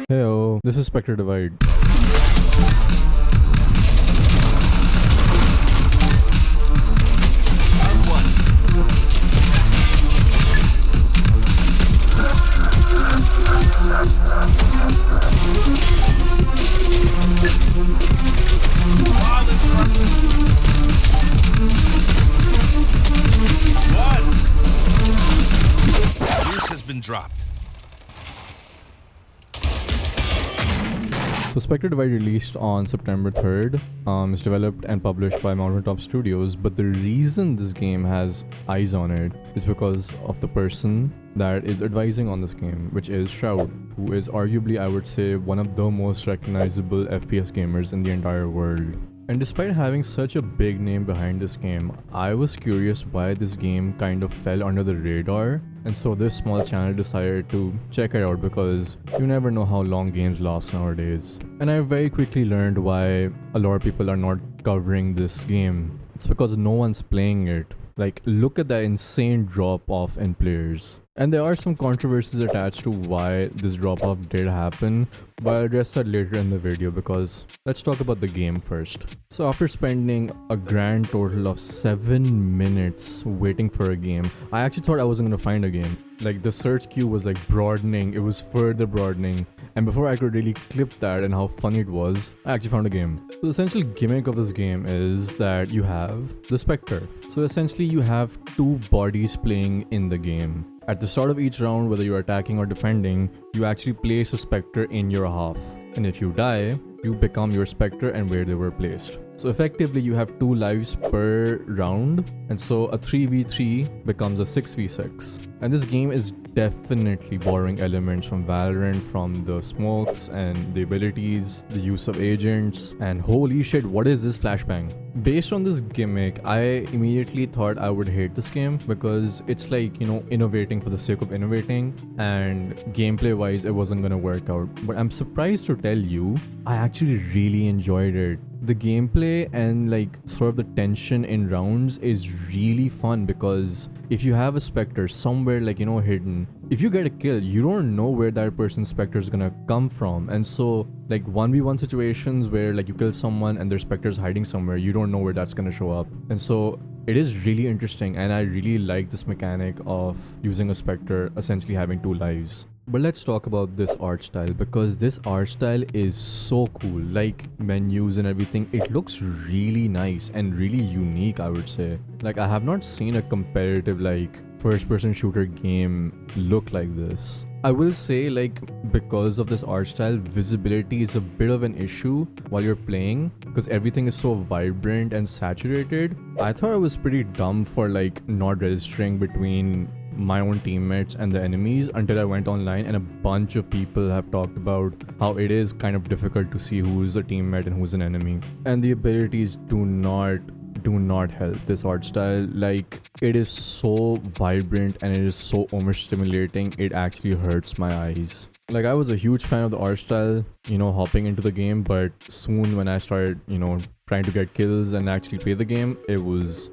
Heyo, this is Spectre Divide. News has been dropped. So Spectre Divide released on September 3rd. It's developed and published by Mountaintop Studios, but the reason this game has eyes on it is because of the person that is advising on this game, which is Shroud, who is arguably, I would say, one of the most recognizable FPS gamers in the entire world. And despite having such a big name behind this game, I was curious why this game kind of fell under the radar, and so this small channel decided to check it out because you never know how long games last nowadays. And I very quickly learned why a lot of people are not covering this game. It's because no one's playing it. Like, look at that insane drop off in players. And there are some controversies attached to why this drop off did happen, but I'll address that later in the video because let's talk about the game first. So after spending a grand total of 7 minutes waiting for a game, I actually thought I wasn't gonna find a game. Like, the search queue was like broadening, it was further broadening, and before I could really clip that and how funny it was, I actually found a game. So the essential gimmick of this game is that you have the Spectre. So essentially you have two bodies playing in the game. At the start of each round, whether you're attacking or defending, you actually place a Spectre in your half. And if you die, you become your Spectre and where they were placed. So effectively you have 2 lives per round, and so a 3v3 becomes a 6v6. And this game is definitely borrowing elements from Valorant, from the smokes and the abilities, the use of agents, and holy shit, what is this flashbang? Based on this gimmick, I immediately thought I would hate this game because it's like, you know, innovating for the sake of innovating, and gameplay wise it wasn't gonna work out. But I'm surprised to tell you, I actually really enjoyed it. The gameplay and like sort of the tension in rounds is really fun because if you have a Spectre somewhere like, you know, hidden, if you get a kill, you don't know where that person's Spectre is gonna come from. And so like 1v1 situations where like you kill someone and their Spectre's hiding somewhere, you don't know where that's gonna show up. And so it is really interesting, and I really like this mechanic of using a Spectre essentially having 2 lives. But let's talk about this art style, because this art style is so cool. Like, menus and everything, it looks really nice and really unique, I would say. Like, I have not seen a competitive like first-person shooter game look like this. I will say, like, because of this art style, visibility is a bit of an issue while you're playing because everything is so vibrant and saturated. I thought I was pretty dumb for like not registering between my own teammates and the enemies until I went online, and a bunch of people have talked about how it is kind of difficult to see who's a teammate and who's an enemy. And the abilities do not help this art style. Like, it is so vibrant and it is so overstimulating, it actually hurts my eyes. Like, I was a huge fan of the art style, you know, hopping into the game, but soon when I started, you know, trying to get kills and actually play the game, it was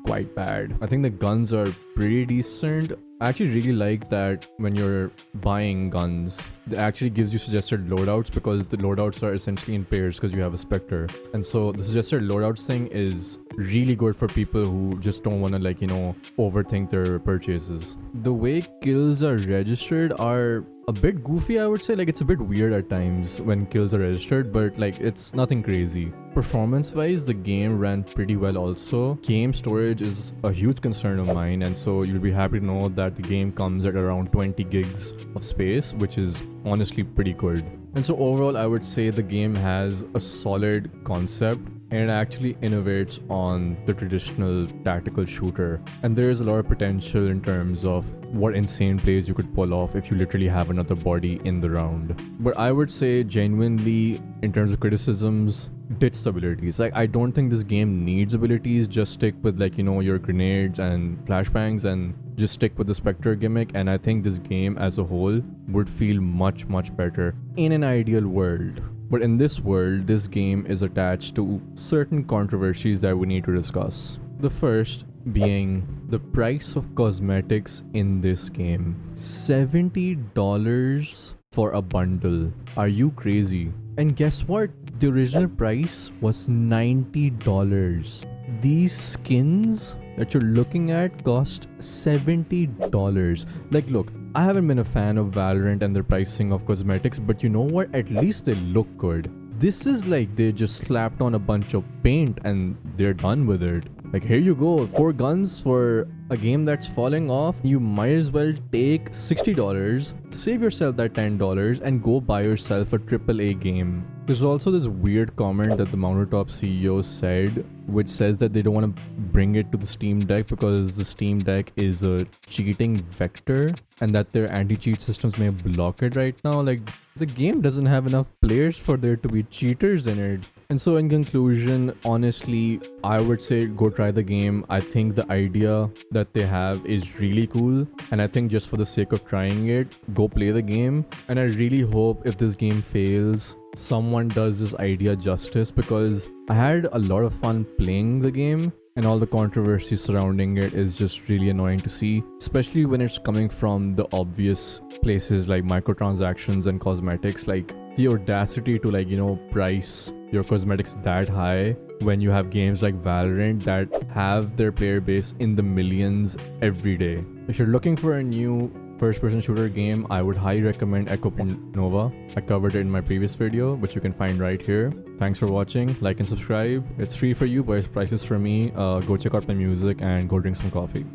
quite bad. I think the guns are pretty decent. I actually really like that when you're buying guns, it actually gives you suggested loadouts because the loadouts are essentially in pairs because you have a Spectre. And so the suggested loadouts thing is really good for people who just don't want to, like, you know, overthink their purchases. The way kills are registered are a bit goofy, I would say. Like, it's a bit weird at times when kills are registered, but like, it's nothing crazy. Performance wise, the game ran pretty well also. Game storage is a huge concern of mine, and so you'll be happy to know that the game comes at around 20 gigs of space, which is honestly pretty good. And so overall, I would say the game has a solid concept and it actually innovates on the traditional tactical shooter. And there is a lot of potential in terms of what insane plays you could pull off if you literally have another body in the round. But I would say genuinely, in terms of criticisms, ditch the abilities. Like, I don't think this game needs abilities. Just stick with, like, you know, your grenades and flashbangs and just stick with the Spectre gimmick, and I think this game as a whole would feel much better in an ideal world. But in this world, this game is attached to certain controversies that we need to discuss. The first being the price of cosmetics in this game. $70 for a bundle. Are you crazy? And guess what? The original price was $90. These skins that you're looking at cost $70. Like, look, I haven't been a fan of Valorant and their pricing of cosmetics, but you know what? At least they look good. This is like they just slapped on a bunch of paint and they're done with it. Like, here you go, 4 guns for a game that's falling off. You might as well take $60, save yourself that $10 and go buy yourself a AAA game. There's also this weird comment that the Mountaintop CEO said, which says that they don't want to bring it to the Steam Deck because the Steam Deck is a cheating vector and that their anti-cheat systems may block it right now. Like, the game doesn't have enough players for there to be cheaters in it. And so in conclusion, honestly, I would say go try the game. I think the idea that they have is really cool, and I think just for the sake of trying it, go play the game. And I really hope if this game fails, someone does this idea justice, because I had a lot of fun playing the game and all the controversy surrounding it is just really annoying to see, especially when it's coming from the obvious places like microtransactions and cosmetics. Like, the audacity to, like, you know, price your cosmetics that high when you have games like Valorant that have their player base in the millions every day. If you're looking for a new first-person shooter game, I would highly recommend Echo Point Nova. I covered it in my previous video, which you can find right here. Thanks for watching. Like and subscribe. It's free for you, but it's priceless for me. Go check out my music and go drink some coffee.